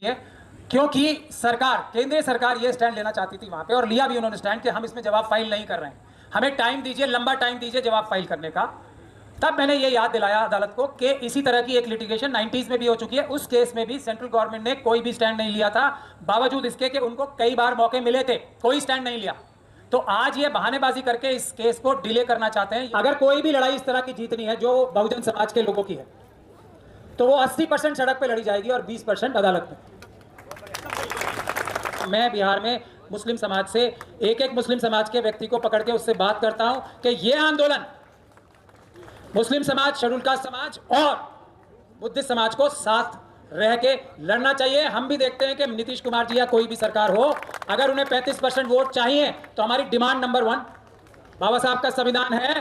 है क्योंकि सरकार, केंद्रीय सरकार ये स्टैंड लेना चाहती थी वहां पे, और लिया भी उन्होंने स्टैंड कि हम इसमें जवाब फाइल नहीं कर रहे हैं, हमें टाइम दीजिए, लंबा टाइम दीजिए जवाब फाइल करने का। तब मैंने ये याद दिलाया अदालत को कि इसी तरह की एक लिटिगेशन 90s में भी हो चुकी है। उस केस में भी सेंट्रल गवर्नमेंट ने कोई भी स्टैंड नहीं लिया था, बावजूद इसके कि उनको कई बार मौके मिले थे, कोई स्टैंड नहीं लिया। तो आज ये बहानेबाजी करके इस केस को डिले करना चाहते हैं। अगर कोई भी लड़ाई इस तरह की जीतनी है जो बहुजन समाज के लोगों की है, तो वो 80% सड़क पे लड़ी जाएगी और 20% अदालत में। मैं बिहार में मुस्लिम समाज से एक मुस्लिम समाज के व्यक्ति को पकड़ के उससे बात करता हूं कि ये आंदोलन मुस्लिम समाज, शेड्यूल कास्ट समाज और बुद्धिस्ट समाज को साथ रह के लड़ना चाहिए। हम भी देखते हैं कि नीतीश कुमार जी या कोई भी सरकार हो, अगर उन्हें 35% वोट चाहिए तो हमारी डिमांड नंबर 1 बाबा साहब का संविधान है,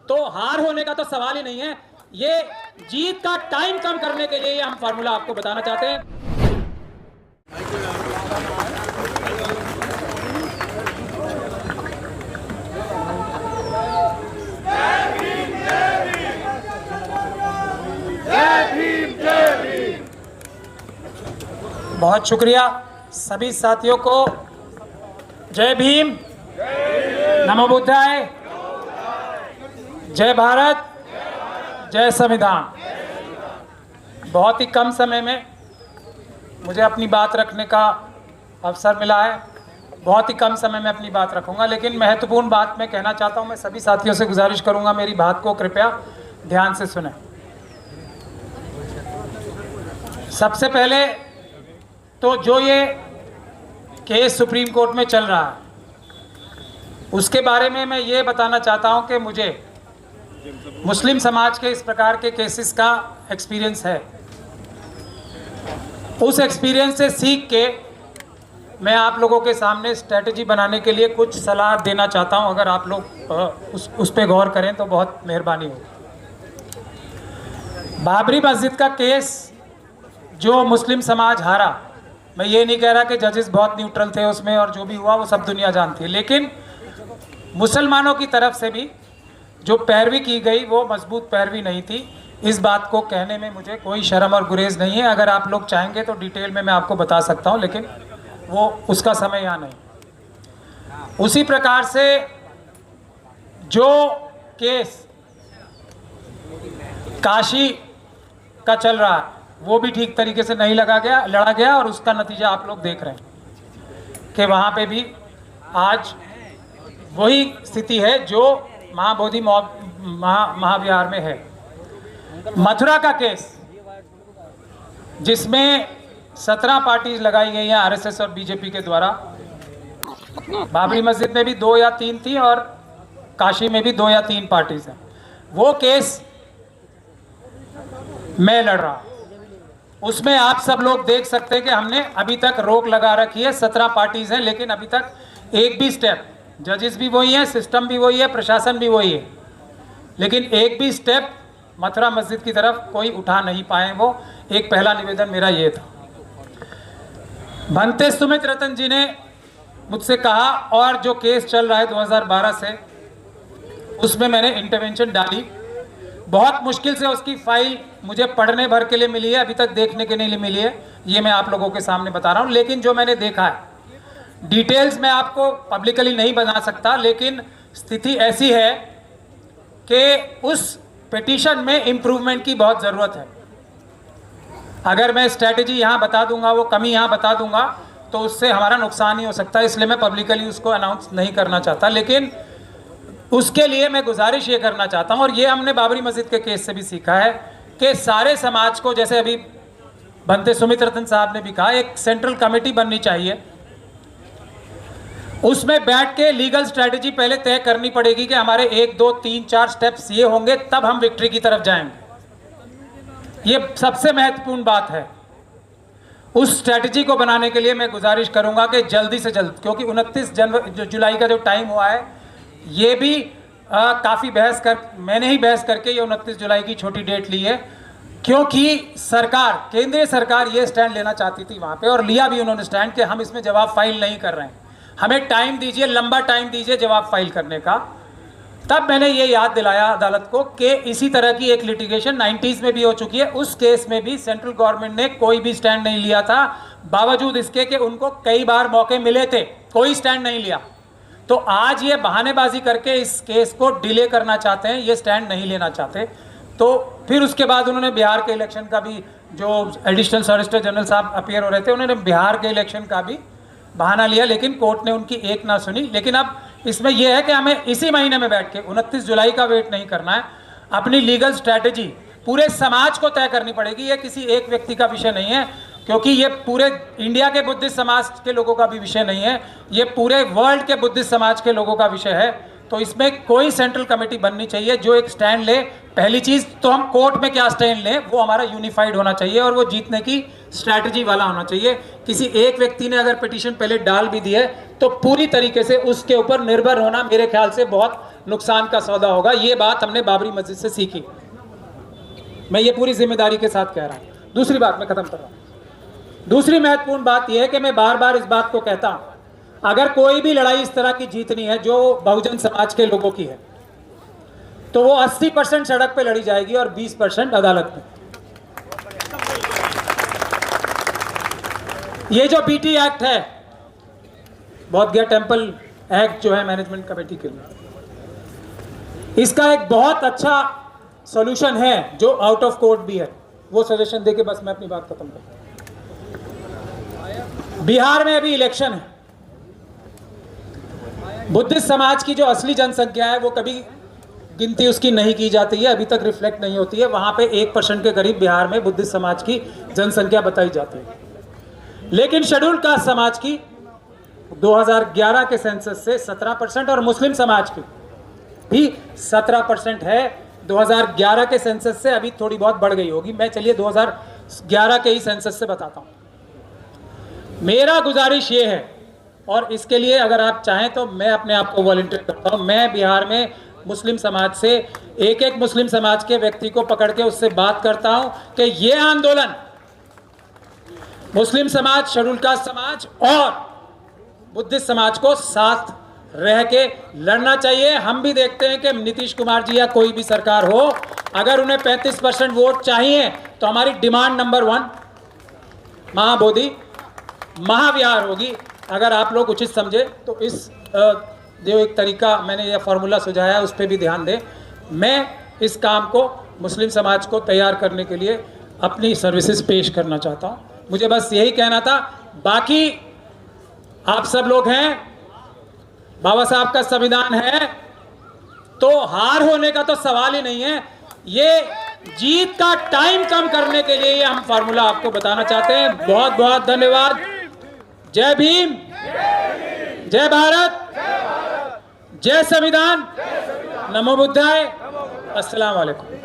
तो हार होने का तो सवाल ही नहीं है। ये जीत का टाइम कम करने के लिए हम फार्मूला आपको बताना चाहते हैं। बहुत शुक्रिया सभी साथियों को। जय भीम, नमो बुद्धाय, जय भारत, जय संविधान। बहुत ही कम समय में मुझे अपनी बात रखने का अवसर मिला है। बहुत ही कम समय में अपनी बात रखूंगा, लेकिन महत्वपूर्ण बात मैं कहना चाहता हूं। मैं सभी साथियों से गुजारिश करूंगा मेरी बात को कृपया ध्यान से सुनें। सबसे पहले तो जो ये केस सुप्रीम कोर्ट में चल रहा है उसके बारे में मैं ये बताना चाहता हूं कि मुझे मुस्लिम समाज के इस प्रकार के केसेस का एक्सपीरियंस है। उस एक्सपीरियंस से सीख के मैं आप लोगों के सामने स्ट्रेटजी बनाने के लिए कुछ सलाह देना चाहता हूं। अगर आप लोग उस पर गौर करें तो बहुत मेहरबानी होगी। बाबरी मस्जिद का केस जो मुस्लिम समाज हारा, मैं ये नहीं कह रहा कि जजेस बहुत न्यूट्रल थे उसमें और जो भी हुआ वो सब दुनिया जानती है, लेकिन मुसलमानों की तरफ से भी जो पैरवी की गई वो मजबूत पैरवी नहीं थी। इस बात को कहने में मुझे कोई शर्म और गुरेज नहीं है। अगर आप लोग चाहेंगे तो डिटेल में मैं आपको बता सकता हूं, लेकिन वो उसका समय यहाँ नहीं। उसी प्रकार से जो केस काशी का चल रहा है वो भी ठीक तरीके से नहीं लड़ा गया और उसका नतीजा आप लोग देख रहे हैं कि वहाँ पे भी आज वही स्थिति है जो महाबोधि महाविहार में है। मथुरा का केस जिसमें 17 पार्टीज लगाई गई हैं आरएसएस और बीजेपी के द्वारा, बाबरी मस्जिद में भी 2 या 3 थी और काशी में भी 2 या 3 पार्टीज हैं। वो केस मैं लड़ रहा हूं। उसमें आप सब लोग देख सकते हैं कि हमने अभी तक रोक लगा रखी है। 17 पार्टीज हैं, लेकिन अभी तक एक भी स्टेप, जजेस भी वही हैं, सिस्टम भी वही है, प्रशासन भी वही है, लेकिन एक भी स्टेप मथुरा मस्जिद की तरफ कोई उठा नहीं पाए। वो एक पहला निवेदन मेरा ये था। भंते सुमित रतन जी ने मुझसे कहा, और जो केस चल रहा है 2012 से, उसमें मैंने इंटरवेंशन डाली। बहुत मुश्किल से उसकी फाइल मुझे पढ़ने भर के लिए मिली है, अभी तक देखने के लिए मिली है। ये मैं आप लोगों के सामने बता रहा हूँ, लेकिन जो मैंने देखा है, डिटेल्स मैं आपको पब्लिकली नहीं बता सकता, लेकिन स्थिति ऐसी है कि उस पिटीशन में इम्प्रूवमेंट की बहुत ज़रूरत है। अगर मैं स्ट्रैटेजी यहाँ बता दूंगा, वो कमी यहाँ बता दूंगा, तो उससे हमारा नुकसान ही हो सकता है। इसलिए मैं पब्लिकली उसको अनाउंस नहीं करना चाहता, लेकिन उसके लिए मैं गुजारिश ये करना चाहता हूँ, और ये हमने बाबरी मस्जिद के केस से भी सीखा है कि सारे समाज को, जैसे अभी भंते सुमित रतन साहब ने भी कहा, एक सेंट्रल कमेटी बननी चाहिए। उसमें बैठ के लीगल स्ट्रैटेजी पहले तय करनी पड़ेगी कि हमारे 1 2 3 4 स्टेप्स ये होंगे, तब हम विक्ट्री की तरफ जाएंगे। ये सबसे महत्वपूर्ण बात है। उस स्ट्रैटेजी को बनाने के लिए मैं गुजारिश करूंगा कि जल्दी से जल्द, क्योंकि 29 जुलाई का जो टाइम हुआ है, ये भी काफ़ी मैंने ही बहस करके ये 29 जुलाई की छोटी डेट ली है, क्योंकि सरकार, केंद्रीय सरकार ये स्टैंड लेना चाहती थी वहाँ पे, और लिया भी उन्होंने स्टैंड कि हम इसमें जवाब फाइल नहीं कर रहे हैं, हमें टाइम दीजिए, लंबा टाइम दीजिए जवाब फाइल करने का। तब मैंने ये याद दिलाया अदालत को कि इसी तरह की एक लिटिगेशन 90s में भी हो चुकी है। उस केस में भी सेंट्रल गवर्नमेंट ने कोई भी स्टैंड नहीं लिया था, बावजूद इसके कि उनको कई बार मौके मिले थे, कोई स्टैंड नहीं लिया। तो आज ये बहानेबाजी करके इस केस को डिले करना चाहते हैं, ये स्टैंड नहीं लेना चाहते। तो फिर उसके बाद उन्होंने बिहार के इलेक्शन का भी, जो एडिशनल सॉलिसिटर जनरल साहब अपीयर हो रहे थे, उन्होंने बिहार के इलेक्शन का भी बहाना लिया, लेकिन कोर्ट ने उनकी एक ना सुनी। लेकिन अब इसमें यह है कि हमें इसी महीने में बैठ के 29 जुलाई का वेट नहीं करना है, अपनी लीगल स्ट्रैटेजी पूरे समाज को तय करनी पड़ेगी। ये किसी एक व्यक्ति का विषय नहीं है, क्योंकि ये पूरे इंडिया के बुद्धिस्ट समाज के लोगों का भी विषय नहीं है, ये पूरे वर्ल्ड के बुद्धिस्ट समाज के लोगों का विषय है। तो इसमें कोई सेंट्रल कमेटी बननी चाहिए जो एक स्टैंड ले। पहली चीज़ तो हम कोर्ट में क्या स्टैंड लें, वो हमारा यूनिफाइड होना चाहिए और वो जीतने की स्ट्रैटेजी वाला होना चाहिए। किसी एक व्यक्ति ने अगर पिटीशन पहले डाल भी दी है तो पूरी तरीके से उसके ऊपर निर्भर होना मेरे ख्याल से बहुत नुकसान का सौदा होगा। ये बात हमने बाबरी मस्जिद से सीखी, मैं ये पूरी जिम्मेदारी के साथ कह रहा हूँ। दूसरी बात मैं खत्म कर रहा हूँ। दूसरी महत्वपूर्ण बात यह है कि मैं बार बार इस बात को कहता हूँ, अगर कोई भी लड़ाई इस तरह की जीतनी है जो बहुजन समाज के लोगों की है, तो वो 80% सड़क पे लड़ी जाएगी और 20% अदालत में। ये जो बीटी एक्ट है, बोध गया टेम्पल एक्ट जो है मैनेजमेंट कमेटी के लिए, इसका एक बहुत अच्छा सॉल्यूशन है जो आउट ऑफ कोर्ट भी है। वो सजेशन देके बस मैं अपनी बात खत्म करता हूं। बिहार में अभी इलेक्शन है, बुद्धिस्ट समाज की जो असली जनसंख्या है वो कभी गिनती उसकी नहीं की जाती है, अभी तक रिफ्लेक्ट नहीं होती है। वहाँ पे 1% के करीब बिहार में बुद्धिस्ट समाज की जनसंख्या बताई जाती है। लेकिन शेड्यूल कास्ट समाज की 2011 के सेंसस से 17% और मुस्लिम समाज की भी 17% है। 2011 के सेंसस से अभी थोड़ी बहुत बढ़ गई होगी, मैं चलिए 2011 के ही सेंसस से बताता हूँ। मेरा गुजारिश ये है, और इसके लिए अगर आप चाहें तो मैं अपने आप को वॉलंटियर करता हूँ। मैं बिहार में मुस्लिम समाज से एक एक मुस्लिम समाज के व्यक्ति को पकड़ के उससे बात करता हूँ कि ये आंदोलन मुस्लिम समाज, शेड्यूल कास्ट समाज और बुद्धिस्ट समाज को साथ रह के लड़ना चाहिए। हम भी देखते हैं कि नीतीश कुमार जी या कोई भी सरकार हो, अगर उन्हें 35% वोट चाहिए तो हमारी डिमांड नंबर 1 महाबोधि महाविहार होगी। अगर आप लोग उचित समझे तो इस जो एक तरीका मैंने यह फॉर्मूला सुझाया है उस पर भी ध्यान दें। मैं इस काम को मुस्लिम समाज को तैयार करने के लिए अपनी सर्विसेज पेश करना चाहता हूँ। मुझे बस यही कहना था। बाकी आप सब लोग हैं, बाबा साहब का संविधान है, तो हार होने का तो सवाल ही नहीं है। ये जीत का टाइम कम करने के लिए ये हम फार्मूला आपको बताना चाहते हैं। बहुत बहुत धन्यवाद। जय भीम, जय भारत, जय संविधान, नमो बुद्धाय, अस्सलाम वालेकुम।